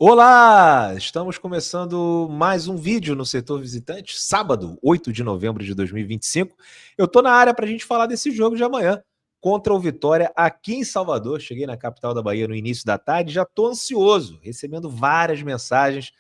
Olá! Estamos começando mais um vídeo no Setor Visitante, sábado, 8 de novembro de 2025. Eu tô na área para a gente falar desse jogo de amanhã, contra o Vitória, aqui em Salvador. Cheguei na capital da Bahia no início da tarde, já tô ansioso, recebendo várias mensagens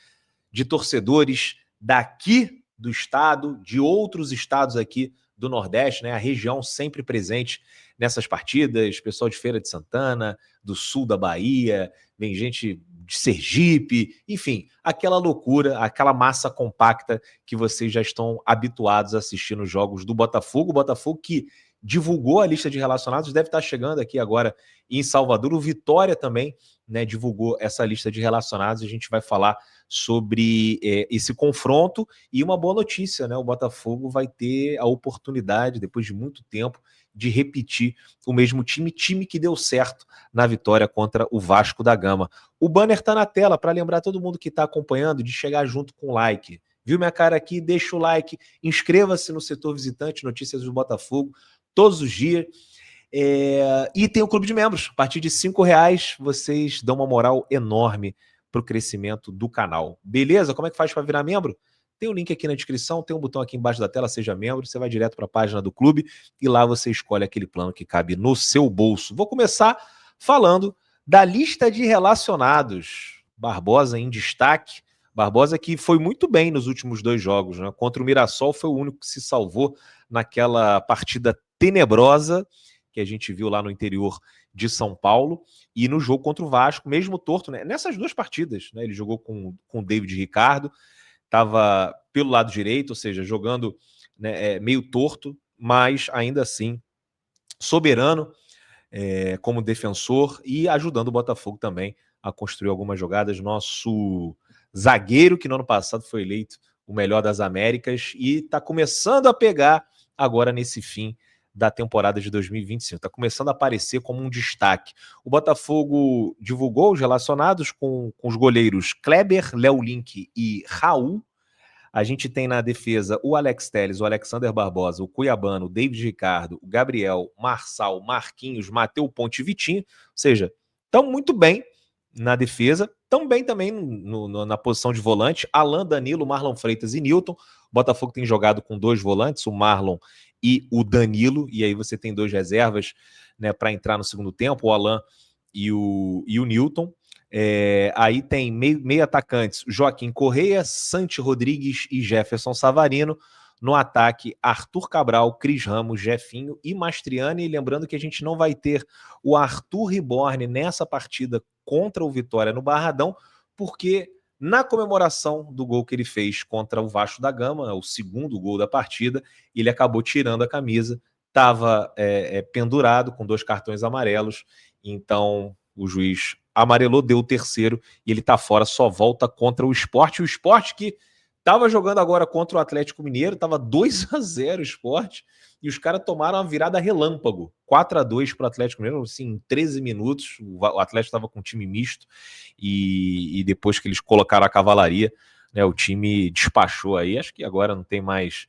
de torcedores daqui do estado, de outros estados aqui do Nordeste, né? A região sempre presente nessas partidas, pessoal de Feira de Santana, do sul da Bahia, vem gente de Sergipe, enfim, aquela loucura, aquela massa compacta que vocês já estão habituados a assistir nos jogos do Botafogo. O Botafogo que divulgou a lista de relacionados, deve estar chegando aqui agora em Salvador. O Vitória também, né, divulgou essa lista de relacionados. A gente vai falar sobre esse confronto e uma boa notícia, né? O Botafogo vai ter a oportunidade, depois de muito tempo, de repetir o mesmo time que deu certo na vitória contra o Vasco da Gama. O banner está na tela para lembrar todo mundo que está acompanhando de chegar junto com o like. Viu minha cara aqui? Deixa o like, inscreva-se no Setor Visitante, notícias do Botafogo, todos os dias. E tem o clube de membros. A partir de R$ 5 vocês dão uma moral enorme para o crescimento do canal. Beleza? Como é que faz para virar membro? Tem um link aqui na descrição, tem um botão aqui embaixo da tela, seja membro, você vai direto para a página do clube e lá você escolhe aquele plano que cabe no seu bolso. Vou começar falando da lista de relacionados. Barbosa em destaque. Barbosa que foi muito bem nos últimos 2 jogos, né? Contra o Mirassol foi o único que se salvou naquela partida tenebrosa que a gente viu lá no interior de São Paulo, e no jogo contra o Vasco, mesmo torto, né? Nessas 2 partidas, né? Ele jogou com o David Ricardo, estava pelo lado direito, ou seja, jogando, né, meio torto, mas ainda assim soberano como defensor e ajudando o Botafogo também a construir algumas jogadas. Nosso zagueiro, que no ano passado foi eleito o melhor das Américas e está começando a pegar agora nesse fim da temporada de 2025. Está começando a aparecer como um destaque. O Botafogo divulgou os relacionados com os goleiros Kleber, Léo Link e Raul. A gente tem na defesa o Alex Telles, o Alexander Barbosa, o Cuiabano, o David Ricardo, o Gabriel, Marçal, Marquinhos, Mateu Ponte e Vitinho. Ou seja, estão muito bem na defesa, tão bem também na posição de volante. Alan, Danilo, Marlon Freitas e Newton. O Botafogo tem jogado com 2 volantes, o Marlon e o Danilo, e aí você tem 2 reservas, né, para entrar no segundo tempo, o Alan e o Newton. Aí tem meio atacantes, Joaquim Correia, Santi Rodrigues e Jefferson Savarino. No ataque, Arthur Cabral, Cris Ramos, Jefinho e Mastriani. E lembrando que a gente não vai ter o Arthur Reborn nessa partida contra o Vitória no Barradão, porque na comemoração do gol que ele fez contra o Vasco da Gama, o segundo gol da partida, ele acabou tirando a camisa, estava pendurado com 2 cartões amarelos, então o juiz amarelou, deu o terceiro e ele tá fora, só volta contra o Sport. O Sport que tava jogando agora contra o Atlético Mineiro, tava 2-0 o Sport, e os caras tomaram uma virada relâmpago, 4-2 para o Atlético Mineiro, assim, em 13 minutos. O Atlético estava com um time misto e depois que eles colocaram a cavalaria, né, o time despachou aí. Acho que agora não tem mais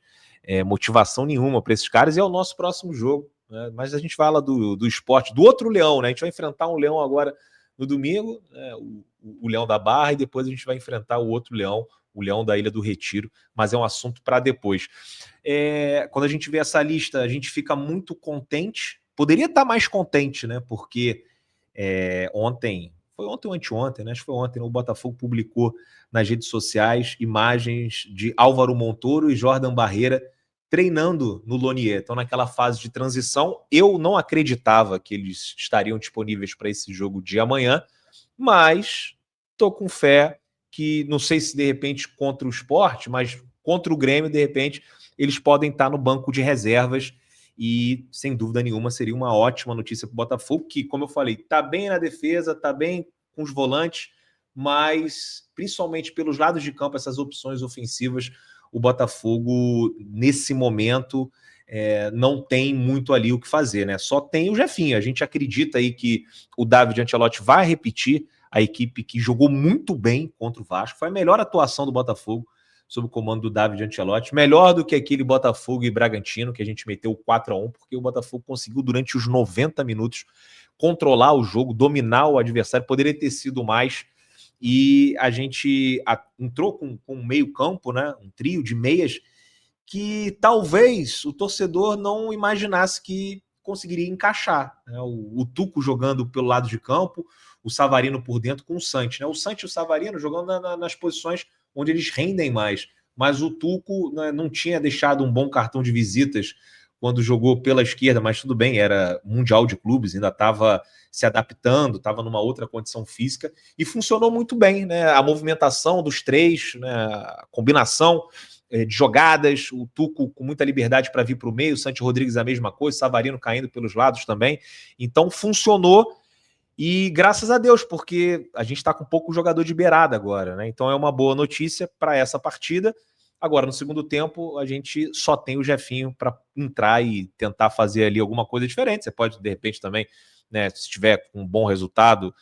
motivação nenhuma para esses caras, e é o nosso próximo jogo. Mas a gente fala do Sport, do outro leão, né? A gente vai enfrentar um leão agora no domingo, né, o Leão da Barra, e depois a gente vai enfrentar o outro leão, o Leão da Ilha do Retiro, mas é um assunto para depois. Quando a gente vê essa lista, a gente fica muito contente, poderia estar mais contente, né? Porque ontem, foi ontem ou anteontem, né? Acho que foi ontem, o Botafogo publicou nas redes sociais imagens de Álvaro Montoro e Jordan Barreira treinando no Lonier. Estão naquela fase de transição. Eu não acreditava que eles estariam disponíveis para esse jogo de amanhã, mas estou com fé que, não sei se de repente contra o Sport, mas contra o Grêmio, de repente, eles podem estar no banco de reservas e, sem dúvida nenhuma, seria uma ótima notícia para o Botafogo, que, como eu falei, está bem na defesa, está bem com os volantes, mas, principalmente pelos lados de campo, essas opções ofensivas, o Botafogo, nesse momento, não tem muito ali o que fazer, né? Só tem o Jefinho. A gente acredita aí que o David Ancelotti vai repetir a equipe que jogou muito bem contra o Vasco. Foi a melhor atuação do Botafogo sob o comando do David Ancelotti. Melhor do que aquele Botafogo e Bragantino, que a gente meteu 4-1, porque o Botafogo conseguiu, durante os 90 minutos, controlar o jogo, dominar o adversário. Poderia ter sido mais, e a gente entrou com um meio campo, né, um trio de meias, que talvez o torcedor não imaginasse que conseguiria encaixar, né? O Tuco jogando pelo lado de campo, o Savarino por dentro com o Santi, né? O Santi e o Savarino jogando nas posições onde eles rendem mais, mas o Tuco, né, não tinha deixado um bom cartão de visitas quando jogou pela esquerda, mas tudo bem, era Mundial de Clubes, ainda estava se adaptando, estava numa outra condição física, e funcionou muito bem, né? A movimentação dos três, né, a combinação de jogadas, o Tuco com muita liberdade para vir para o meio, o Santi Rodrigues a mesma coisa, o Savarino caindo pelos lados também. Então funcionou, e graças a Deus, porque a gente está com pouco jogador de beirada agora, né? Então é uma boa notícia para essa partida. Agora, no segundo tempo, a gente só tem o Jefinho para entrar e tentar fazer ali alguma coisa diferente. Você pode, de repente, também, né, se tiver um bom resultado,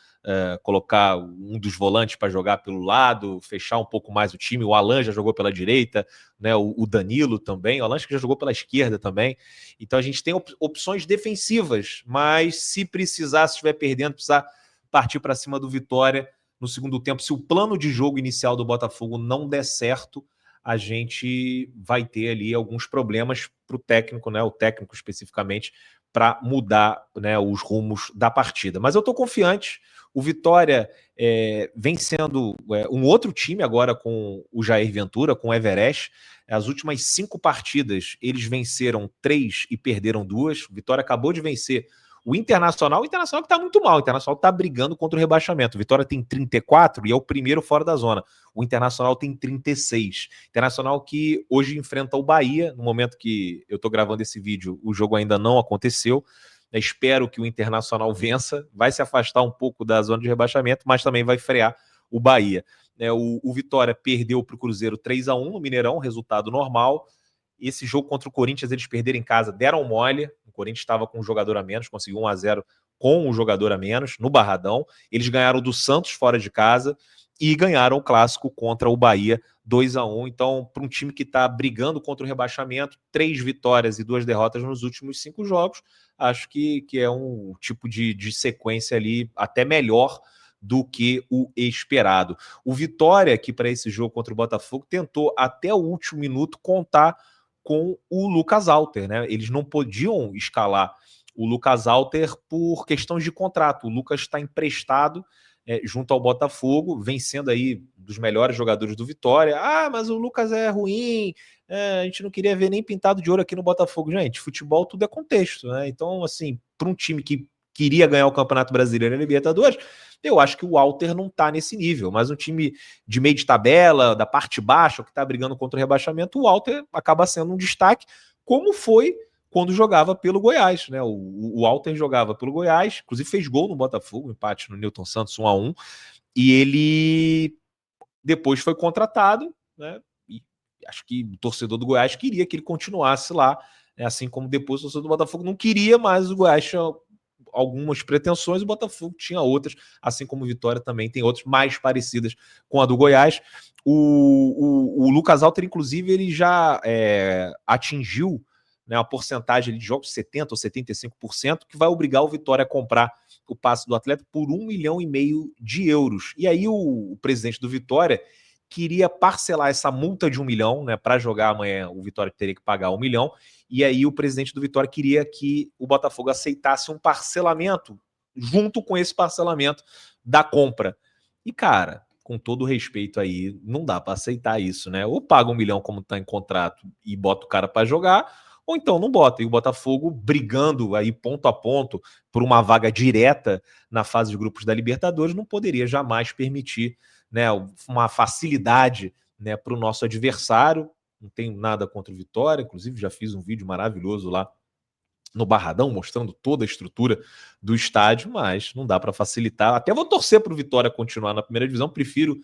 colocar um dos volantes para jogar pelo lado, fechar um pouco mais o time. O Alan já jogou pela direita, né, o Danilo também. O Alan acho que já jogou pela esquerda também. Então a gente tem opções defensivas, mas se precisar, se estiver perdendo, precisar partir para cima do Vitória no segundo tempo. Se o plano de jogo inicial do Botafogo não der certo, a gente vai ter ali alguns problemas para o técnico, né? O técnico especificamente, para mudar, né, os rumos da partida. Mas eu estou confiante. O Vitória vem sendo um outro time agora com o Jair Ventura, com o Everest. As últimas 5 partidas, eles venceram 3 e perderam 2. O Vitória acabou de vencer o Internacional que está muito mal. O Internacional está brigando contra o rebaixamento. O Vitória tem 34 e é o primeiro fora da zona. O Internacional tem 36. Internacional que hoje enfrenta o Bahia. No momento que eu estou gravando esse vídeo, o jogo ainda não aconteceu. Espero que o Internacional vença. Vai se afastar um pouco da zona de rebaixamento, mas também vai frear o Bahia. O Vitória perdeu para o Cruzeiro 3-1 no Mineirão, resultado normal. Esse jogo contra o Corinthians, eles perderam em casa, deram mole. O Corinthians estava com um jogador a menos, conseguiu 1-0 com um jogador a menos no Barradão. Eles ganharam do Santos fora de casa e ganharam o clássico contra o Bahia 2-1. Então, para um time que está brigando contra o rebaixamento, 3 vitórias e 2 derrotas nos últimos 5 jogos, acho que é um tipo de sequência ali até melhor do que o esperado. O Vitória, que para esse jogo contra o Botafogo, tentou até o último minuto contar com o Lucas Alter, né? Eles não podiam escalar o Lucas Alter por questões de contrato. O Lucas está emprestado junto ao Botafogo, vem sendo aí dos melhores jogadores do Vitória. Ah, mas o Lucas é ruim, a gente não queria ver nem pintado de ouro aqui no Botafogo. Gente, futebol tudo é contexto, né? Então, assim, para um time que queria ganhar o Campeonato Brasileiro e a Libertadores, eu acho que o Alter não está nesse nível, mas um time de meio de tabela, da parte baixa, que está brigando contra o rebaixamento, o Alter acaba sendo um destaque, como foi quando jogava pelo Goiás, né? O Alter jogava pelo Goiás, inclusive fez gol no Botafogo, empate no Newton Santos 1-1, e ele depois foi contratado, né? E acho que o torcedor do Goiás queria que ele continuasse lá, né? Assim como depois o torcedor do Botafogo não queria, mas o Goiás tinha algumas pretensões, o Botafogo tinha outras, assim como o Vitória também tem outras mais parecidas com a do Goiás. O Lucas Alter, inclusive, ele já atingiu, né, uma porcentagem de jogos, 70% ou 75%, que vai obrigar o Vitória a comprar o passe do atleta por 1,5 milhão de euros. E aí o presidente do Vitória queria parcelar essa multa de 1 milhão, né? Para jogar amanhã, o Vitória teria que pagar 1 milhão. E aí o presidente do Vitória queria que o Botafogo aceitasse um parcelamento junto com esse parcelamento da compra. E, cara, com todo o respeito aí, não dá para aceitar isso, né? Ou paga 1 milhão como está em contrato e bota o cara para jogar, ou então não bota. E o Botafogo brigando aí ponto a ponto por uma vaga direta na fase de grupos da Libertadores não poderia jamais permitir, né, uma facilidade, né, para o nosso adversário. Não tenho nada contra o Vitória, inclusive já fiz um vídeo maravilhoso lá no Barradão, mostrando toda a estrutura do estádio, mas não dá para facilitar. Até vou torcer para o Vitória continuar na primeira divisão, prefiro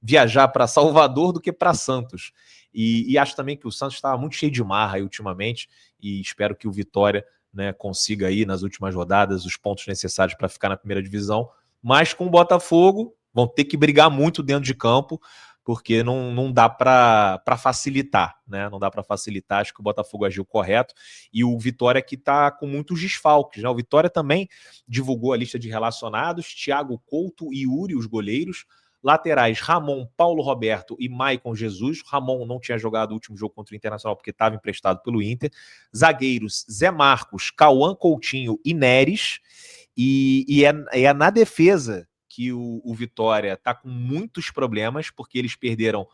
viajar para Salvador do que para Santos. E acho também que o Santos estava muito cheio de marra aí ultimamente, e espero que o Vitória, né, consiga aí nas últimas rodadas os pontos necessários para ficar na primeira divisão. Mas com o Botafogo, vão ter que brigar muito dentro de campo, porque não dá para facilitar, né? Não dá para facilitar. Acho que o Botafogo agiu correto. E o Vitória que está com muitos desfalques, né? O Vitória também divulgou a lista de relacionados: Thiago Couto e Yuri, os goleiros. Laterais, Ramon, Paulo Roberto e Maicon Jesus. Ramon não tinha jogado o último jogo contra o Internacional porque estava emprestado pelo Inter. Zagueiros, Zé Marcos, Cauã Coutinho e Neres. E é na defesa que o Vitória está com muitos problemas, porque eles perderam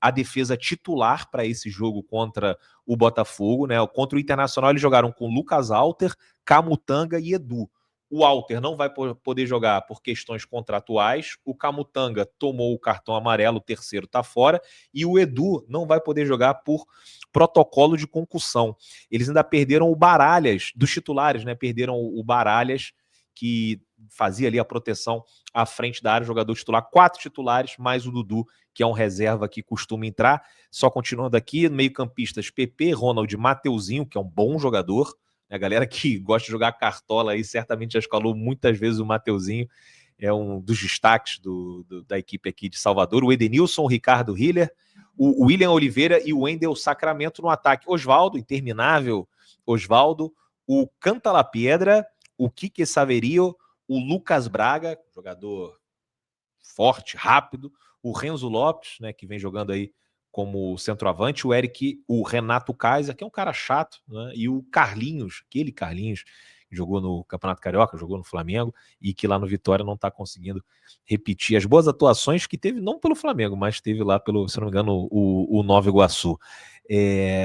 a defesa titular para esse jogo contra o Botafogo, né? Contra o Internacional eles jogaram com Lucas Alter, Camutanga e Edu. O Alter não vai poder jogar por questões contratuais, o Camutanga tomou o cartão amarelo, o terceiro está fora, e o Edu não vai poder jogar por protocolo de concussão. Eles ainda perderam o Baralhas, dos titulares, né? Perderam o Baralhas, que fazia ali a proteção à frente da área, jogador titular, 4 titulares, mais o Dudu, que é um reserva que costuma entrar. Só continuando aqui, meio-campistas, PP, Ronald, Mateuzinho, que é um bom jogador. A galera que gosta de jogar cartola aí certamente já escalou muitas vezes o Mateuzinho, é um dos destaques da equipe aqui de Salvador. O Edenilson, o Ricardo Hiller, o William Oliveira e o Wendel Sacramento no ataque. Osvaldo, interminável Osvaldo, o Canta La Piedra, o Kike Saverio, o Lucas Braga, jogador forte, rápido, o Renzo Lopes, né, que vem jogando aí como centroavante, o Eric, o Renato Kaiser, que é um cara chato, né, e o Carlinhos, aquele Carlinhos, que jogou no Campeonato Carioca, jogou no Flamengo, e que lá no Vitória não está conseguindo repetir as boas atuações que teve, não pelo Flamengo, mas teve lá pelo, se não me engano, o Nova Iguaçu.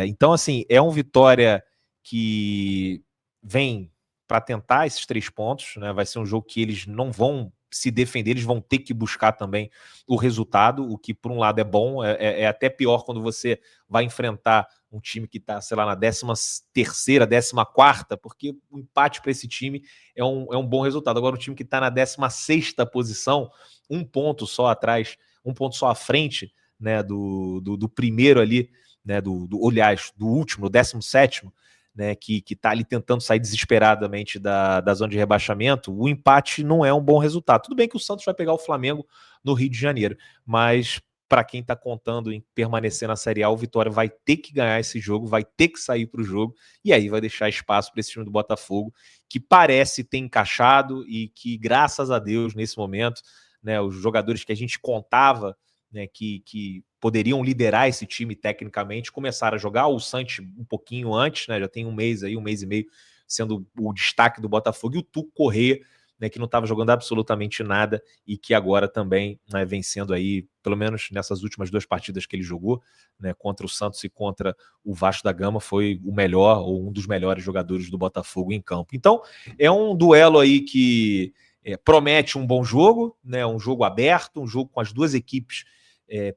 Então, assim, é um Vitória que vem para tentar esses 3 pontos, né? Vai ser um jogo que eles não vão se defender, eles vão ter que buscar também o resultado, o que por um lado é bom, é até pior quando você vai enfrentar um time que está, sei lá, na 13ª, 14ª, porque o empate para esse time é um bom resultado. Agora, o time que está na 16ª posição, 1 ponto só atrás, 1 ponto só à frente, né, do primeiro ali, né, aliás, do último, o 17º, né, que está ali tentando sair desesperadamente da zona de rebaixamento, o empate não é um bom resultado. Tudo bem que o Santos vai pegar o Flamengo no Rio de Janeiro, mas para quem está contando em permanecer na Série A, o Vitória vai ter que ganhar esse jogo, vai ter que sair para o jogo, e aí vai deixar espaço para esse time do Botafogo, que parece ter encaixado e que, graças a Deus, nesse momento, né, os jogadores que a gente contava, né, que poderiam liderar esse time tecnicamente, começaram a jogar. O Santos um pouquinho antes, né, já tem um mês e meio, sendo o destaque do Botafogo, e o Tuco Corrêa, né, que não estava jogando absolutamente nada e que agora também, né, vem sendo aí, pelo menos nessas últimas 2 partidas que ele jogou, né, contra o Santos e contra o Vasco da Gama, foi o melhor ou um dos melhores jogadores do Botafogo em campo. Então, é um duelo aí que promete um bom jogo, né, um jogo aberto, um jogo com as 2 equipes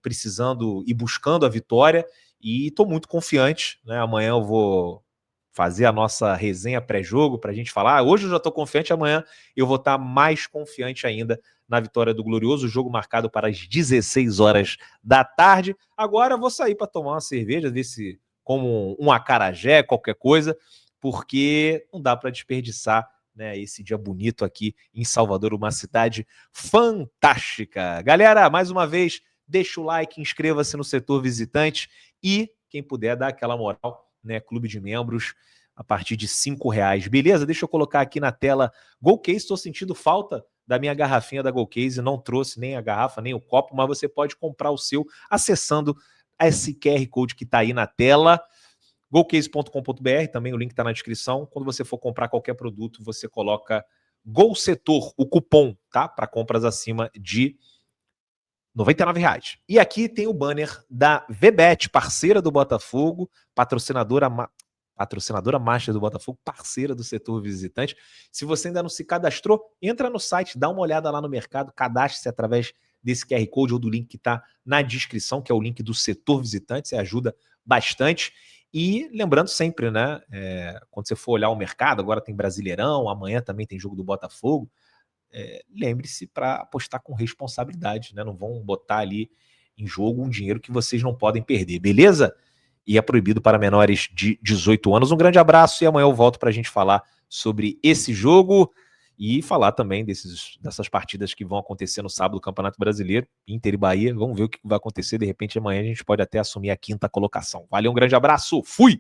precisando e buscando a vitória, e estou muito confiante, né? Amanhã eu vou fazer a nossa resenha pré-jogo para a gente falar. Hoje eu já estou confiante, amanhã eu vou estar mais confiante ainda na vitória do Glorioso, jogo marcado para as 16 horas da tarde. Agora eu vou sair para tomar uma cerveja, ver se como um acarajé, qualquer coisa, porque não dá para desperdiçar, né, esse dia bonito aqui em Salvador, uma cidade fantástica. Galera, mais uma vez, deixa o like, inscreva-se no setor visitante e, quem puder, dá aquela moral, né? Clube de membros a partir de R$5. Beleza? Deixa eu colocar aqui na tela Golcase. Estou sentindo falta da minha garrafinha da Golcase. Não trouxe nem a garrafa, nem o copo, mas você pode comprar o seu acessando esse QR Code que está aí na tela. Golcase.com.br, também o link está na descrição. Quando você for comprar qualquer produto, você coloca Golsetor, o cupom, tá? Para compras acima de R$99. E aqui tem o banner da VBET, parceira do Botafogo, patrocinadora master do Botafogo, parceira do setor visitante. Se você ainda não se cadastrou, entra no site, dá uma olhada lá no mercado, cadastre-se através desse QR Code ou do link que está na descrição, que é o link do setor visitante, você ajuda bastante. E lembrando sempre, né, quando você for olhar o mercado, agora tem Brasileirão, amanhã também tem jogo do Botafogo, lembre-se para apostar com responsabilidade, né? Não vão botar ali em jogo um dinheiro que vocês não podem perder, beleza? E é proibido para menores de 18 anos. Um grande abraço e amanhã eu volto para a gente falar sobre esse jogo e falar também dessas partidas que vão acontecer no sábado do Campeonato Brasileiro, Inter e Bahia. Vamos ver o que vai acontecer. De repente amanhã a gente pode até assumir a 5ª colocação. Valeu, um grande abraço, fui!